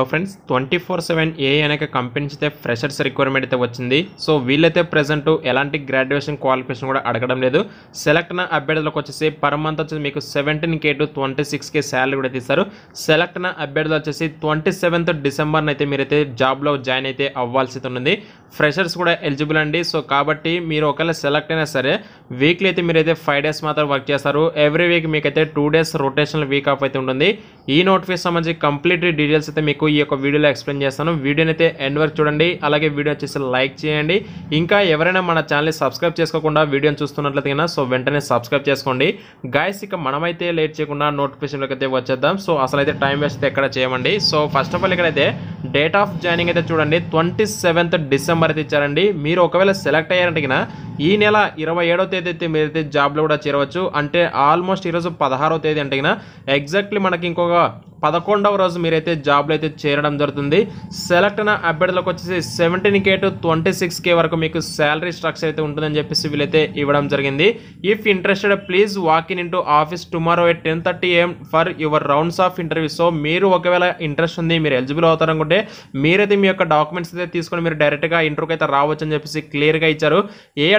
Hello friends 24/7 AI అనే company అయితే freshers requirement అయితే వచ్చింది. సో వీళ్ళైతే ప్రెజెంట్ ఎలాంటి గ్రాడ్యుయేషన్ క్వాలిఫికేషన్ కూడా అడగడం లేదు. సెలెక్ట్ అయిన అభ్యర్థులకు వచ్చేసి పర్ మంత్ వచ్చేసి మీకు 17K to 26K శాలరీ కూడా తీస్తారు. సెలెక్ట్ అయిన అభ్యర్థులు వచ్చేసి 27th December అయితే మీరైతే జాబ్లో జాయిన్ అయితే అవ్వాల్సి ఉంది. ఫ్రెషర్స్ కూడా ఎలిజిబుల్ అండి. సో కాబట్టి మీరు ఒకవేళ సెలెక్ట్ అయినా సరే వీక్లీ అయితే మీరైతే 5 days మాత్రం వర్క్ చేస్తారు. ఎవ్రీ వీక్ మీకైతే 2 days రొటేషనల్ వీక్ ఆఫ్ అయితే ఉంటుంది. ఈ నోటిఫికేషన్ సంబంధించి కంప్లీట్ డీటెయిల్స్ అయితే మీకు ఈ యొక్క వీడియోలో ఎక్స్ప్లెయిన్ చేస్తాను. వీడియోని అయితే ఎండ్ వరకు చూడండి. అలాగే వీడియో వచ్చేసి లైక్ చేయండి. ఇంకా ఎవరైనా మన ఛానల్ని సబ్స్క్రైబ్ చేసుకోకుండా వీడియోని చూస్తున్నట్లయితే సో వెంటనే సబ్స్క్రైబ్ చేసుకోండి. గైస్ ఇక మనమైతే లేట్ చేయకుండా నోటిఫికేషన్లోకి అయితే వచ్చేద్దాం. సో అసలు అయితే టైం వేస్ట్ అయితే ఎక్కడ చేయమండి. సో ఫస్ట్ ఆఫ్ ఆల్ ఇక్కడైతే డేట్ ఆఫ్ జాయినింగ్ అయితే చూడండి 27th December అయితే ఇచ్చారండి. మీరు ఒకవేళ సెలెక్ట్ అయ్యారంటే ఈ నెల 27వ తేదీ అయితే మీరైతే జాబ్లో కూడా చేరవచ్చు. అంటే ఆల్మోస్ట్ ఈరోజు 16వ తేదీ అంటే ఎగ్జాక్ట్లీ మనకి ఇంకొక 11వ రోజు మీరైతే జాబ్లో అయితే చేరడం జరుగుతుంది. సెలెక్ట్ అయిన అభ్యర్థులకు వచ్చేసి 17K to 26K వరకు మీకు శాలరీ స్ట్రక్చర్ అయితే ఉంటుందని చెప్పేసి వీళ్ళైతే ఇవ్వడం జరిగింది. If interested please walk in into office tomorrow at 10:30 AM for your rounds of interview. So మీరు ఒకవేళ ఇంట్రెస్ట్ ఉంది, మీరు ఎలిజిబుల్ అవుతారనుకుంటే మీరైతే మీ యొక్క డాక్యుమెంట్స్ అయితే తీసుకొని మీరు డైరెక్ట్గా ఇంటర్వ్యూకి అయితే రావచ్చు అని చెప్పేసి క్లియర్గా ఇచ్చారు. ఏ